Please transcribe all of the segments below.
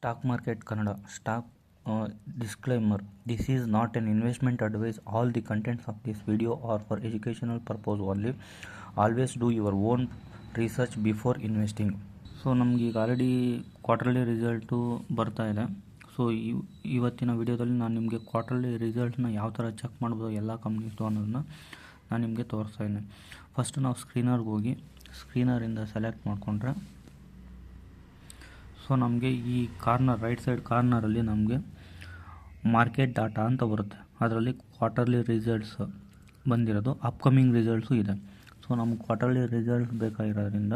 Stock Market Kannada. Stock Disclaimer. This is not an investment advice. All the contents of this video are for educational purpose only. Always do your own research before investing. So ನಮ್ಗೆ ಈಗ already quarterly result ಬರ್ತಾ ಇದೆ. So ಇವತ್ತಿನ ವಿಡಿಯೋದಲ್ಲಿ ನಾನು ನಿಮಗೆ quarterly ರಿಸಲ್ಟ್ನ ಯಾವ ಥರ ಚೆಕ್ ಮಾಡ್ಬೋದು ಎಲ್ಲ ಕಂಪ್ನೀಸ್ದು ಅನ್ನೋದನ್ನ ನಾನು ನಿಮಗೆ ತೋರಿಸ್ತಾ ಇದ್ದೀನಿ. ಫಸ್ಟ್ ನಾವು ಸ್ಕ್ರೀನರ್ಗೆ ಹೋಗಿ ಸ್ಕ್ರೀನರಿಂದ ಸೆಲೆಕ್ಟ್ ಮಾಡಿಕೊಂಡ್ರೆ ಸೊ ನಮಗೆ ಈ ಕಾರ್ನರ್ ರೈಟ್ ಸೈಡ್ ಕಾರ್ನರಲ್ಲಿ ನಮಗೆ ಮಾರ್ಕೆಟ್ ಡಾಟಾ ಅಂತ ಬರುತ್ತೆ. ಅದರಲ್ಲಿ ಕ್ವಾರ್ಟರ್ಲಿ ರಿಸಲ್ಟ್ಸ್ ಬಂದಿರೋದು, ಅಪ್ಕಮಿಂಗ್ ರಿಸಲ್ಟ್ಸು ಇದೆ. ಸೊ ನಮ್ಗೆ ಕ್ವಾರ್ಟರ್ಲಿ ರಿಸಲ್ಟ್ಸ್ ಬೇಕಾಗಿರೋದ್ರಿಂದ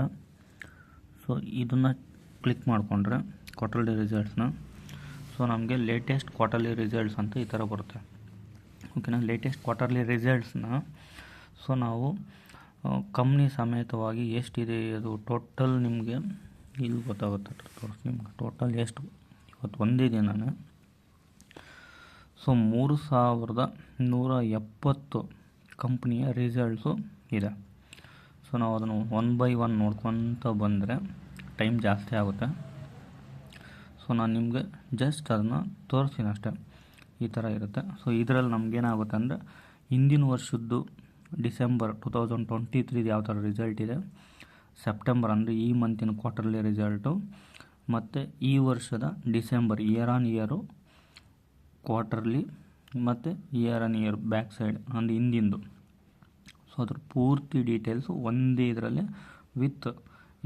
ಸೊ ಇದನ್ನು ಕ್ಲಿಕ್ ಮಾಡಿಕೊಂಡ್ರೆ ಕ್ವಾರ್ಟರ್ಲಿ ರಿಸಲ್ಟ್ಸ್ನ ಸೊ ನಮಗೆ ಲೇಟೆಸ್ಟ್ ಕ್ವಾರ್ಟರ್ಲಿ ರಿಸಲ್ಟ್ಸ್ ಅಂತ ಈ ಥರ ಬರುತ್ತೆ. ಓಕೆನಾ, ಲೇಟೆಸ್ಟ್ ಕ್ವಾರ್ಟರ್ಲಿ ರಿಸಲ್ಟ್ಸ್ನ ಸೊ ನಾವು ಕಂಪ್ನಿ ಸಮೇತವಾಗಿ ಎಷ್ಟಿದೆ ಅದು ಟೋಟಲ್ ನಿಮಗೆ ಇಲ್ಲಿ ಗೊತ್ತಾಗುತ್ತೆ. ನಿಮ್ಗೆ ಟೋಟಲ್ ಎಷ್ಟು ಇವತ್ತು ಒಂದಿದೆ ನಾನು. ಸೊ 3170 ಕಂಪ್ನಿಯ ರಿಸಲ್ಟ್ಸು ಇದೆ. ಸೊ ನಾವು ಅದನ್ನು 1 by 1 ನೋಡ್ಕೊತ ಬಂದರೆ ಟೈಮ್ ಜಾಸ್ತಿ ಆಗುತ್ತೆ. ಸೊ ನಾನು ನಿಮಗೆ ಜಸ್ಟ್ ಅದನ್ನು ತೋರಿಸ್ತೀನಿ ಅಷ್ಟೇ. ಈ ಥರ ಇರುತ್ತೆ. ಸೊ ಇದರಲ್ಲಿ ನಮಗೇನಾಗುತ್ತೆ ಅಂದರೆ ಹಿಂದಿನ ವರ್ಷದ್ದು ಡಿಸೆಂಬರ್ 2023 ಯಾವ ಥರ ರಿಸಲ್ಟ್ ಇದೆ, ಸೆಪ್ಟೆಂಬರ್ ಅಂದರೆ ಈ ಮಂತಿನ ಕ್ವಾರ್ಟರ್ಲಿ ರಿಸಲ್ಟು, ಮತ್ತು ಈ ವರ್ಷದ December year on year quarterly ಮತ್ತು year on year back side ಅಂದರೆ ಹಿಂದಿಂದು. ಸೊ ಅದ್ರ ಪೂರ್ತಿ ಡೀಟೇಲ್ಸು ಒಂದೇ ಇದರಲ್ಲೇ with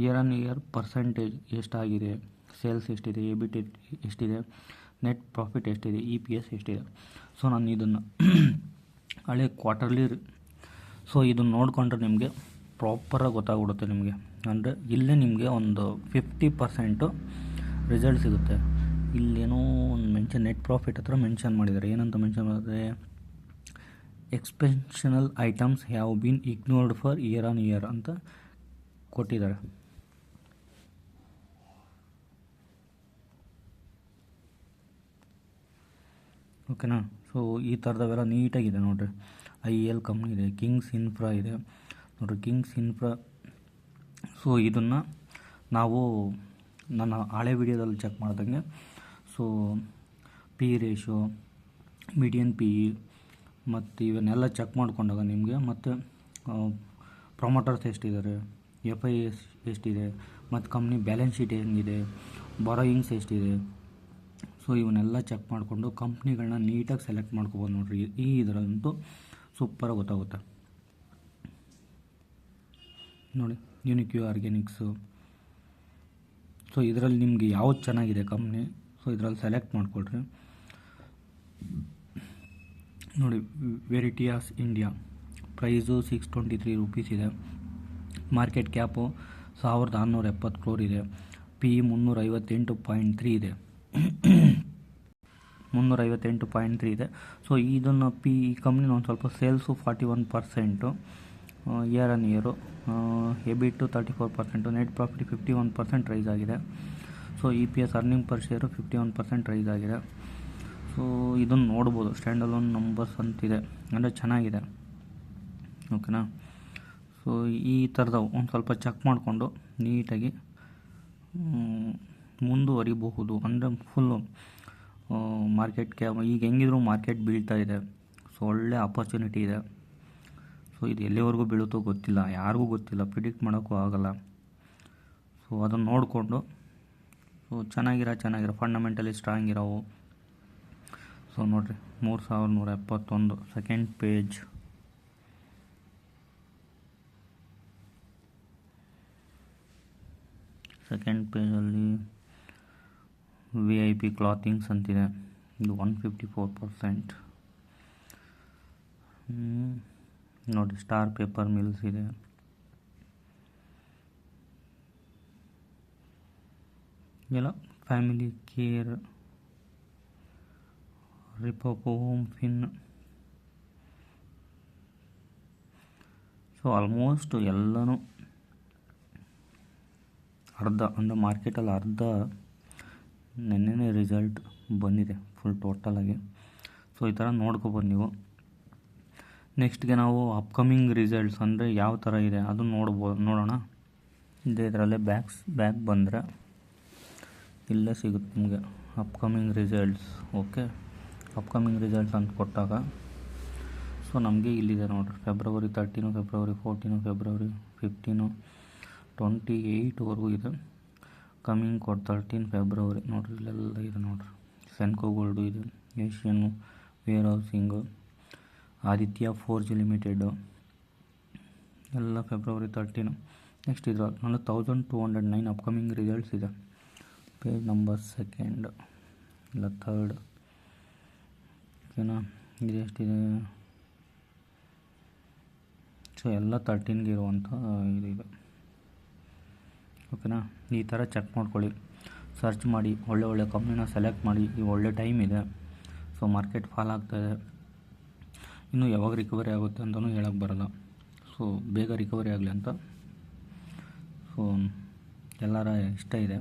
year on year percentage ಎಷ್ಟಾಗಿದೆ, ಸೇಲ್ಸ್ ಎಷ್ಟಿದೆ, EBIT ಎಷ್ಟಿದೆ, ನೆಟ್ ಪ್ರಾಫಿಟ್ ಎಷ್ಟಿದೆ, EPS ಎಷ್ಟಿದೆ. ಸೊ ನಾನು ಇದನ್ನು ಹಳೆ ಕ್ವಾರ್ಟರ್ಲಿ ಸೊ ಇದನ್ನು ನೋಡಿಕೊಂಡ್ರೆ ನಿಮಗೆ ಪ್ರಾಪರಾಗಿ ಗೊತ್ತಾಗ್ಬಿಡುತ್ತೆ ನಿಮಗೆ. ಅಂದರೆ ಇಲ್ಲೇ ನಿಮಗೆ ಒಂದು 50% ರಿಸಲ್ಟ್ ಸಿಗುತ್ತೆ. ಇಲ್ಲೇನೋ ಒಂದು ನೆಟ್ ಪ್ರಾಫಿಟ್ ಹತ್ರ ಮೆನ್ಷನ್ ಮಾಡಿದ್ದಾರೆ. ಏನಂತ ಮೆನ್ಷನ್ ಮಾಡಿದರೆ, exceptional items have been ignored for year on year ಅಂತ ಕೊಟ್ಟಿದ್ದಾರೆ. ಓಕೆನಾ. ಸೊ ಈ ಥರದವೆಲ್ಲ ನೀಟಾಗಿದೆ ನೋಡಿರಿ. IL ಕಂಪ್ನಿ ಇದೆ, ಕಿಂಗ್ಸ್ ಇನ್ಫ್ರಾ ಇದೆ ನೋಡಿರಿ, ಕಿಂಗ್ಸ್ ಇನ್ಫ್ರಾ. ಸೊ ಇದನ್ನು ನಾವು ನನ್ನ ಹಳೆ ವಿಡಿಯೋದಲ್ಲಿ ಚೆಕ್ ಮಾಡ್ದಂಗೆ so P ratio, median PE ಮತ್ತು ಇವನ್ನೆಲ್ಲ ಚೆಕ್ ಮಾಡ್ಕೊಂಡಾಗ ನಿಮಗೆ ಮತ್ತು ಪ್ರೊಮೋಟರ್ಸ್ ಎಷ್ಟಿದ್ದಾರೆ, FIS ಎಷ್ಟಿದೆ, ಮತ್ತು ಕಂಪ್ನಿ ಬ್ಯಾಲೆನ್ಸ್ ಶೀಟ್ ಹೆಂಗಿದೆ, ಬಾರೋಯಿಂಗ್ಸ್ ಎಷ್ಟಿದೆ. ಸೊ ಇವನ್ನೆಲ್ಲ ಚೆಕ್ ಮಾಡಿಕೊಂಡು ಕಂಪ್ನಿಗಳನ್ನ ನೀಟಾಗಿ ಸೆಲೆಕ್ಟ್ ಮಾಡ್ಕೊಬೋದು ನೋಡಿರಿ. ಈ ಇದರಲ್ಲಂತೂ ಸೂಪರಾಗಿ ಗೊತ್ತಾಗುತ್ತೆ ನೋಡಿ. ಯುನಿಕ್ಯೂ ಆರ್ಗ್ಯಾನಿಕ್ಸು. ಸೊ ಇದರಲ್ಲಿ ನಿಮಗೆ ಯಾವ್ದು ಚೆನ್ನಾಗಿದೆ ಕಂಪ್ನಿ, ಸೊ ಇದರಲ್ಲಿ ಸೆಲೆಕ್ಟ್ ಮಾಡಿಕೊಳ್ರಿ ನೋಡಿ. ವೆರಿಟಿಯಾಸ್ ಇಂಡಿಯಾ ಪ್ರೈಸು 623 ರೂಪೀಸ್ ಇದೆ. ಮಾರ್ಕೆಟ್ ಕ್ಯಾಪು 1670 crore ಇದೆ. PE 358.3 ಇದೆ. 358.3 ಇದೆ. ಸೊ ಇದನ್ನು ಈ ಕಂಪ್ನಿನ ಒಂದು ಸ್ವಲ್ಪ sales 41%, year on year, EBIT 34%, net profit 51% rise ಆಗಿದೆ. So EPS earning per share 51% rise ಆಗಿದೆ. ಸೊ ಇದನ್ನು ನೋಡ್ಬೋದು. ಸ್ಟ್ಯಾಂಡ್ ಅಲೋನ್ ನಂಬರ್ಸ್ ಅಂತಿದೆ, ಅಂದರೆ ಚೆನ್ನಾಗಿದೆ. ಓಕೆನಾ. ಸೊ ಈ ಥರದವು ಒಂದು ಸ್ವಲ್ಪ ಚೆಕ್ ಮಾಡಿಕೊಂಡು ನೀಟಾಗಿ ಮುಂದುವರಿಬಹುದು. ಅಂದರೆ ಫುಲ್ಲು ಮಾರ್ಕೆಟ್ ಕ್ಯಾಪ್ ಈಗ ಹೆಂಗಿದ್ರು ಮಾರ್ಕೆಟ್ ಬೀಳ್ತಾ ಇದೆ. ಸೊ ಒಳ್ಳೆ ಆಪರ್ಚುನಿಟಿ ಇದೆ. ಸೊ ಇದು ಎಲ್ಲಿವರೆಗೂ ಬೀಳುತ್ತೋ ಗೊತ್ತಿಲ್ಲ, ಯಾರಿಗೂ ಗೊತ್ತಿಲ್ಲ, ಪ್ರಿಡಿಕ್ಟ್ ಮಾಡೋಕ್ಕೂ ಆಗೋಲ್ಲ. ಸೊ ಅದನ್ನು ನೋಡಿಕೊಂಡು ಸೊ ಚೆನ್ನಾಗಿರೋ ಫಂಡಮೆಂಟಲಿ ಸ್ಟ್ರಾಂಗ್ ಇರೋವು. ಸೊ ನೋಡಿರಿ 3171 ಸೆಕೆಂಡ್ ಪೇಜ್. ಸೆಕೆಂಡ್ ಪೇಜಲ್ಲಿ VIP ಕ್ಲಾತಿಂಗ್ಸ್ ಅಂತಿದೆ. ಇದು 154%. ನೋಡಿ, ಸ್ಟಾರ್ ಪೇಪರ್ ಮಿಲ್ಸ್ ಇದೆ. ಎಲ್ಲ family care, Repco, home fin. So almost ಎಲ್ಲನೂ ಅರ್ಧ ಅಂದರೆ ಮಾರ್ಕೆಟಲ್ಲಿ ಅರ್ಧ ನೆನ್ನೆನೇ ರಿಸಲ್ಟ್ ಬಂದಿದೆ ಫುಲ್ ಟೋಟಲಾಗಿ. ಸೊ ಈ ಥರ ನೋಡ್ಕೊಬೋದು ನೀವು. ನೆಕ್ಸ್ಟ್ಗೆ ನಾವು ಅಪ್ಕಮಿಂಗ್ ರಿಸಲ್ಟ್ಸ್ ಅಂದರೆ ಯಾವ ಥರ ಇದೆ ಅದು ನೋಡೋಣ. ಇದರಲ್ಲೇ ಬ್ಯಾಕ್ ಬಂದರೆ ಇಲ್ಲೇ ಸಿಗುತ್ತೆ ನಿಮಗೆ upcoming results. Okay, upcoming results ಅಂತ ಕೊಟ್ಟಾಗ ಸೊ ನಮಗೆ ಇಲ್ಲಿದೆ ನೋಡಿರಿ, ಫೆಬ್ರವರಿ 13, ಫೆಬ್ರವರಿ 14, ಫೆಬ್ರವರಿ 15, 28ವರೆಗೂ ಇದೆ. ಕಮಿಂಗ್ ಕೋಡ್ 13 ಫೆಬ್ರವರಿ ನೋಡಿರಿ, ಇಲ್ಲೆಲ್ಲ ಇದೆ ನೋಡಿರಿ. ಸೆನ್ಕೋ ಗೋಲ್ಡು ಇದೆ, Asian warehousing, Aditya forge limited ಎಲ್ಲ ಫೆಬ್ರವರಿ 13. ನೆಕ್ಸ್ಟ್ ಇದ್ರಲ್ಲಿ 1209 ಅಪ್ಕಮಿಂಗ್ ರಿಸಲ್ಟ್ಸ್ ಇದೆ. ಪೇಜ್ ನಂಬರ್ 2 ಇಲ್ಲ 3. ಓಕೆನಾ, ಇದೆಷ್ಟಿದೆ? ಸೊ ಎಲ್ಲ 13ಗೆ ಇರುವಂಥ ಇದೆ. ಓಕೆನಾ, ಈ ಥರ ಚೆಕ್ ಮಾಡ್ಕೊಳ್ಳಿ, ಸರ್ಚ್ ಮಾಡಿ, ಒಳ್ಳೆ ಕಂಪ್ನಿನ ಸೆಲೆಕ್ಟ್ ಮಾಡಿ. ಈಗ ಒಳ್ಳೆ ಟೈಮ್ ಇದೆ. ಸೊ ಮಾರ್ಕೆಟ್ ಫಾಲ್ ಆಗ್ತಾಯಿದೆ, ಇನ್ನು ಯಾವಾಗ ರಿಕವರಿ ಆಗುತ್ತೆ ಅಂತಲೂ ಹೇಳೋಕ್ಕೆ ಬರೋಲ್ಲ. ಸೊ ಬೇಗ ರಿಕವರಿ ಆಗಲಿ ಅಂತ ಸೊ ಎಲ್ಲರ ಇಷ್ಟ ಇದೆ.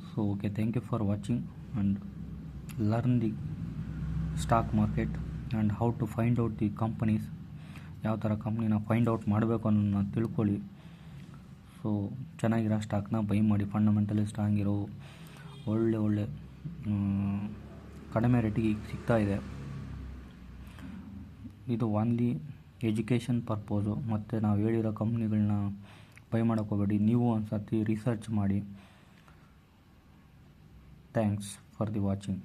So okay, thank you for watching and learn the stock market and how to find out the companies. ಯಾವ ಥರ ಕಂಪ್ನಿನ ಫೈಂಡ್ ಔಟ್ ಮಾಡಬೇಕು ಅನ್ನೋದನ್ನ ತಿಳ್ಕೊಳ್ಳಿ. ಸೊ ಚೆನ್ನಾಗಿರೋ ಸ್ಟಾಕ್ನ ಬೈ ಮಾಡಿ, ಫಂಡಮೆಂಟಲಿ ಸ್ಟ್ರಾಂಗ್ ಇರೋ ಒಳ್ಳೆ ಕಡಿಮೆ ರೇಟಿಗೆ ಈಗ ಸಿಗ್ತಾಯಿದೆ. ಇದು ಓನ್ಲಿ ಎಜುಕೇಷನ್ ಪರ್ಪೋಸು. ಮತ್ತು ನಾವು ಹೇಳಿರೋ ಕಂಪ್ನಿಗಳನ್ನ ಬೈ ಮಾಡೋಕ್ಕೆ ಹೋಗಬೇಡಿ, ನೀವು ಒಂದು ಸರ್ತಿ ರಿಸರ್ಚ್ ಮಾಡಿ. Thanks for the watching.